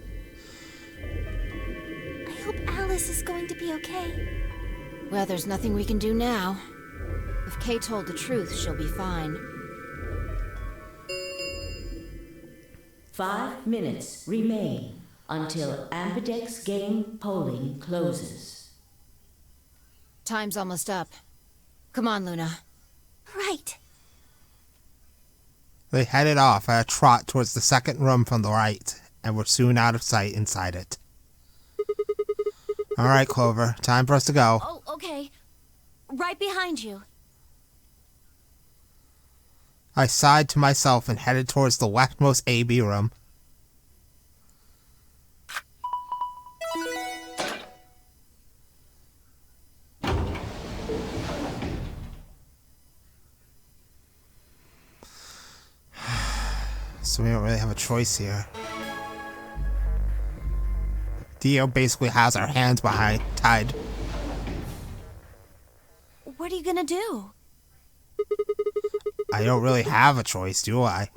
I hope Alice is going to be okay.
Well, there's nothing we can do now. If Kay told the truth, she'll be fine.
5 minutes remain until Ambidex game polling closes.
Time's almost up. Come on, Luna.
Right.
They headed off at a trot towards the second room from the right, and were soon out of sight inside it. Alright, Clover, time for us to go.
Oh, okay. Right behind you.
I sighed to myself and headed towards the leftmost AB room. So we don't really have a choice here. Dio basically has our hands tied.
What are you gonna do?
I don't really have a choice, do I?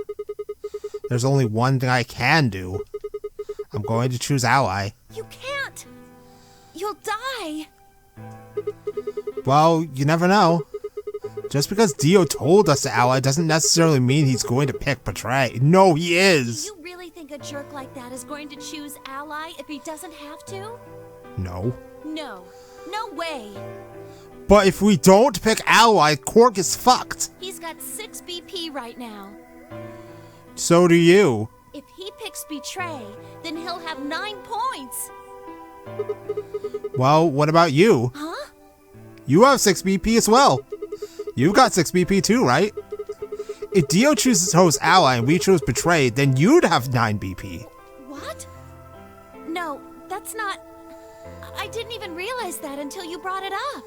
There's only one thing I can do. I'm going to choose ally.
You can't! You'll die.
Well, you never know. Just because Dio told us to ally doesn't necessarily mean he's going to pick Betray. No, he is.
Do you really think a jerk like that is going to choose ally if he doesn't have to?
No.
No. No way.
But if we don't pick ally, Quark is fucked.
He's got 6 BP right now.
So do you.
If he picks Betray, then he'll have 9 points.
Well, what about you?
Huh?
You have 6 BP as well. You've got 6 BP too, right? If Dio chooses host ally and we chose Betray, then you'd have 9 BP.
What? No, that's not... I didn't even realize that until you brought it up.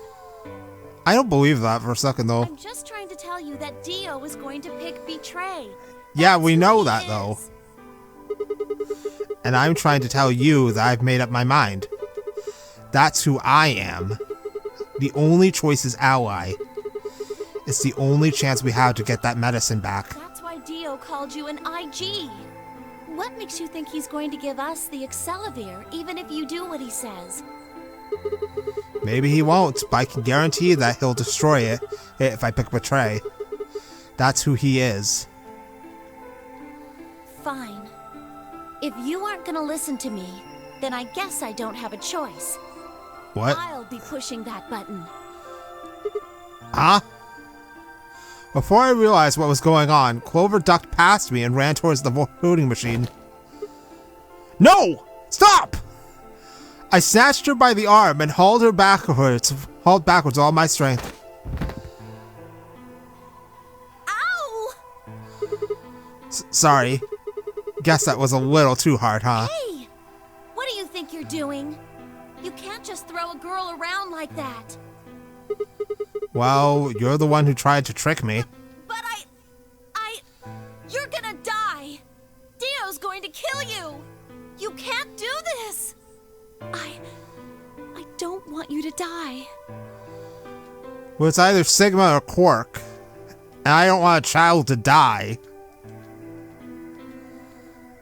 I don't believe that for a second, though.
I'm just trying to tell you that Dio is going to pick Betray.
Yeah, we
That's
know
who he
that,
is.
though. And I'm trying to tell you that I've made up my mind. That's who I am. The only choice is ally. It's the only chance we have to get that medicine back.
That's why Dio called you an IG. What makes you think he's going to give us the Excelavir, even if you do what he says?
Maybe he won't, but I can guarantee that he'll destroy it if I pick Betray. That's who he is.
Fine. If you aren't gonna listen to me, then I guess I don't have a choice.
What?
I'll be pushing that button.
Huh? Before I realized what was going on, Clover ducked past me and ran towards the voting machine. No! Stop! I snatched her by the arm and hauled backwards all my strength.
Ow!
Sorry. Guess that was a little too hard, huh?
Hey! What do you think you're doing? You can't just throw a girl around like that.
Well, you're the one who tried to trick me.
But you're gonna die. Dio's going to kill you. You can't do this. I don't want you to die.
Well, it's either Sigma or Quark. And I don't want a child to die.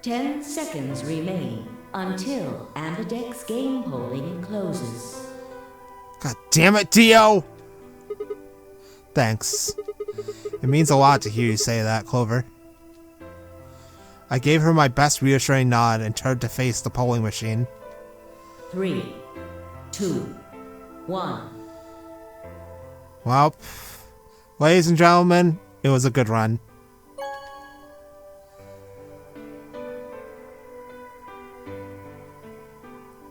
10 seconds remain until Ambidex game polling closes.
God damn it, Dio! Thanks. It means a lot to hear you say that, Clover. I gave her my best reassuring nod and turned to face the polling machine.
3, 2, 1.
Well, ladies and gentlemen, it was a good run.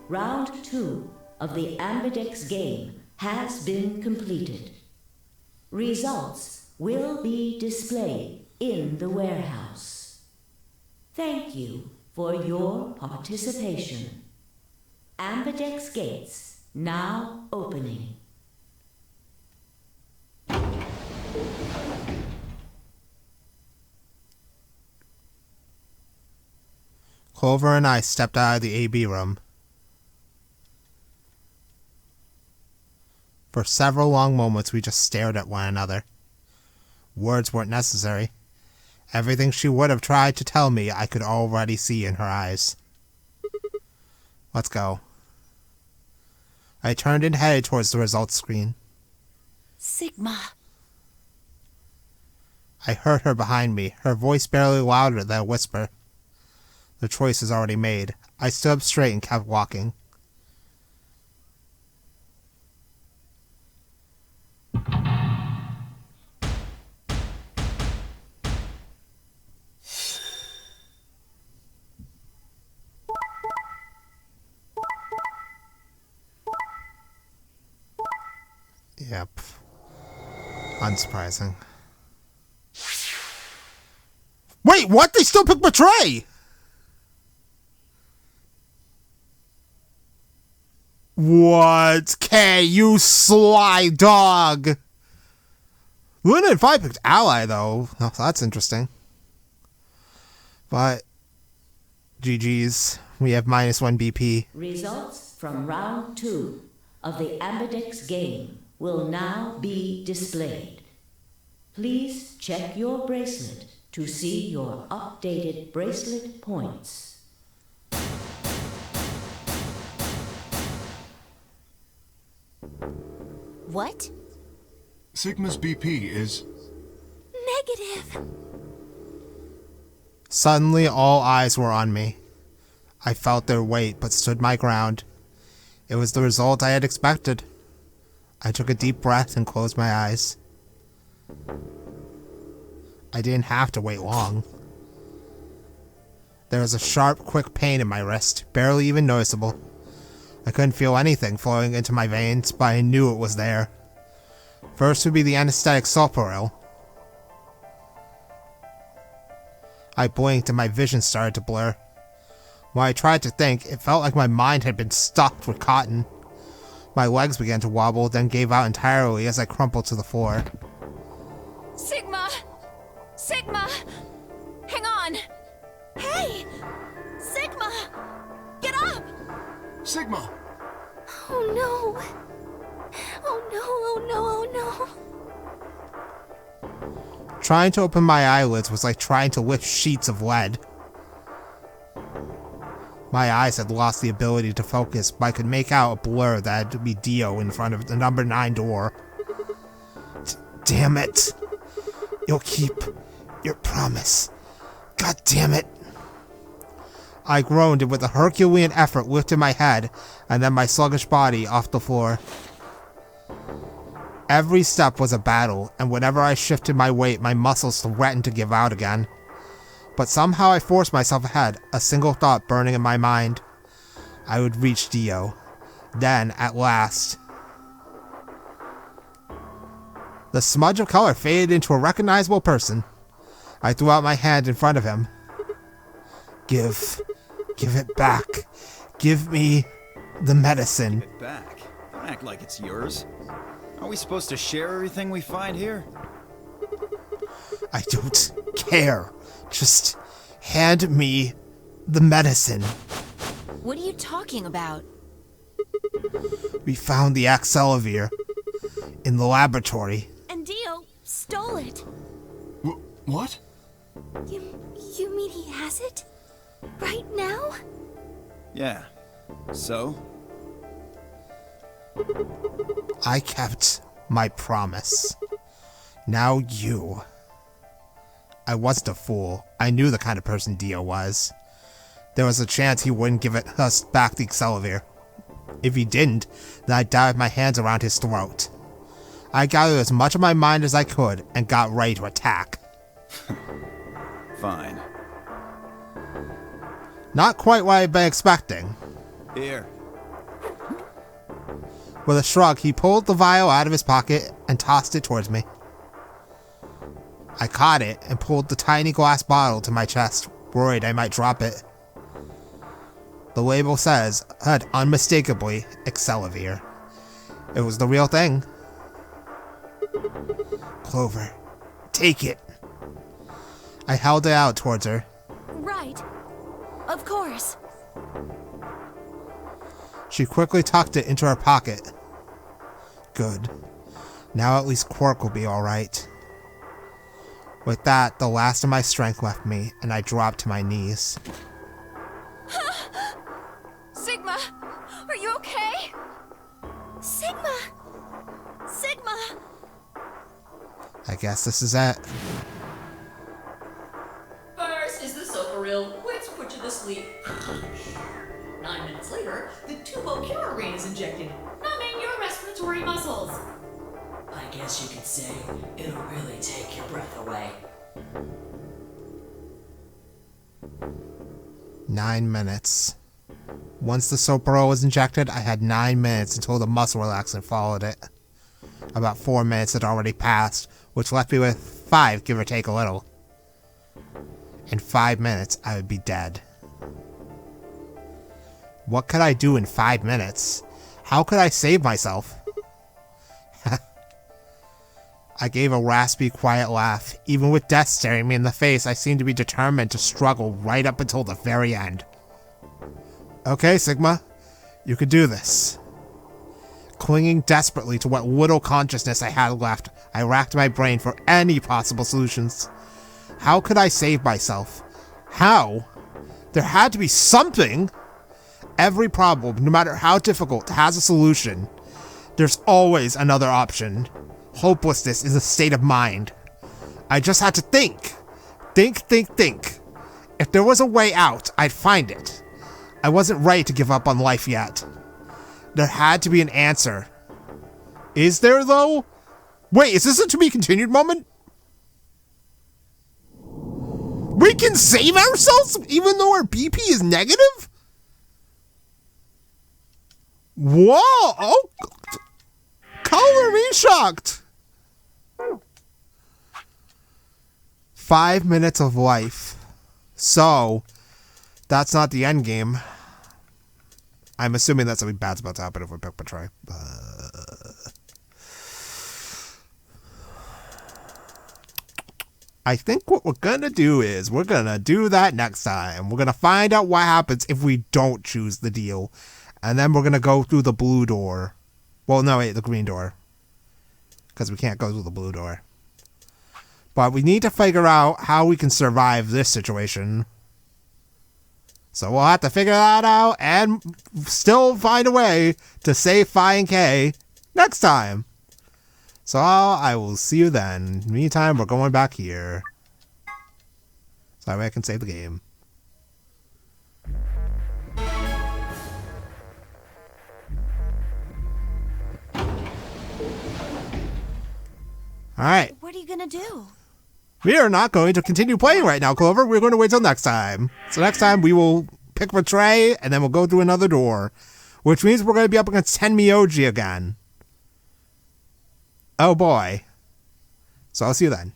Round 2 of the Ambidex game has been completed. Results will be displayed in the warehouse. Thank you for your participation. Ambidex gates now opening.
Clover and I stepped out of the AB room. For several long moments, we just stared at one another. Words weren't necessary. Everything she would have tried to tell me, I could already see in her eyes. Let's go. I turned and headed towards the results screen.
Sigma.
I heard her behind me, her voice barely louder than a whisper. The choice is already made. I stood up straight and kept walking. Yep. Unsurprising. Wait, what? They still pick Betray! What? K, you sly dog! Luna and Vi picked Ally, though. Oh, that's interesting. But, GG's. We have -1 BP.
Results from round 2 of the Ambidex game will now be displayed. Please check your bracelet to see your updated bracelet points.
What?
Sigma's BP is...
Negative.
Suddenly, all eyes were on me. I felt their weight, but stood my ground. It was the result I had expected. I took a deep breath and closed my eyes. I didn't have to wait long. There was a sharp, quick pain in my wrist, barely even noticeable. I couldn't feel anything flowing into my veins, but I knew it was there. First would be the anesthetic sulfuril. I blinked and my vision started to blur. When I tried to think, it felt like my mind had been stuffed with cotton. My legs began to wobble, then gave out entirely as I crumpled to the floor.
Sigma! Sigma! Hang on! Hey! Sigma! Get up!
Sigma!
Oh no! Oh no, oh no, oh no!
Trying to open my eyelids was like trying to lift sheets of lead. My eyes had lost the ability to focus, but I could make out a blur that had to be Dio in front of the number 9 door. Damn it! You'll keep your promise. God damn it! I groaned and with a Herculean effort lifted my head and then my sluggish body off the floor. Every step was a battle, and whenever I shifted my weight, my muscles threatened to give out again. But somehow I forced myself ahead, a single thought burning in my mind. I would reach Dio. Then, at last... The smudge of color faded into a recognizable person. I threw out my hand in front of him. Give it back. Give me the medicine.
Give it back? Don't act like it's yours. Are we supposed to share everything we find here?
I don't care. Just hand me the medicine.
What are you talking about?
We found the Axelavir in the laboratory.
And Dio stole it.
What?
You mean he has it? Right now?
Yeah. So?
I kept my promise. Now you. I wasn't a fool. I knew the kind of person Dio was. There was a chance he wouldn't give us back the Axelavir. If he didn't, then I'd die with my hands around his throat. I gathered as much of my mind as I could and got ready to attack.
Fine.
Not quite what I'd been expecting.
Here.
With a shrug, he pulled the vial out of his pocket and tossed it towards me. I caught it and pulled the tiny glass bottle to my chest, worried I might drop it. The label had unmistakably Axelavir. It was the real thing. Clover, take it. I held it out towards her.
Right. Of course.
She quickly tucked it into her pocket. Good. Now at least Quark will be alright. With that, the last of my strength left me, and I dropped to my knees.
Sigma! Are you okay? Sigma! Sigma!
I guess this is it.
First is the Soparil, which put you to sleep. 9 minutes later, the tubocurarine is injected, numbing your respiratory muscles. I guess you could say it'll really take your breath away.
9 minutes. Once the Soparil was injected, I had 9 minutes until the muscle relaxant followed it. About 4 minutes had already passed, which left me with 5, give or take a little. In 5 minutes, I would be dead. What could I do in 5 minutes? How could I save myself? I gave a raspy, quiet laugh. Even with death staring me in the face, I seemed to be determined to struggle right up until the very end. Okay, Sigma. You could do this. Clinging desperately to what little consciousness I had left, I racked my brain for any possible solutions. How could I save myself? How? There had to be something! Every problem, no matter how difficult, has a solution. There's always another option. Hopelessness is a state of mind. I just had to think. Think. If there was a way out, I'd find it. I wasn't ready to give up on life yet. There had to be an answer. Is there, though? Wait, is this a to be continued moment? We can save ourselves even though our BP is negative? Whoa! Oh, color me shocked. 5 minutes of life. So, that's not the end game. I'm assuming that something bad's about to happen if we pick Betray. I think what we're gonna do is we're gonna do that next time. We're gonna find out what happens if we don't choose the deal. And then we're gonna go through the blue door. Well, no, wait, the green door. Because we can't go through the blue door. But we need to figure out how we can survive this situation. So we'll have to figure that out and still find a way to save Phi and K next time. So I will see you then. Meantime, we're going back here. So that way I can save the game. Alright.
What are you gonna do?
We are not going to continue playing right now, Clover. We're going to wait till next time. So next time we will pick Betray, and then we'll go through another door. Which means we're going to be up against Tenmyoji again. Oh boy. So I'll see you then.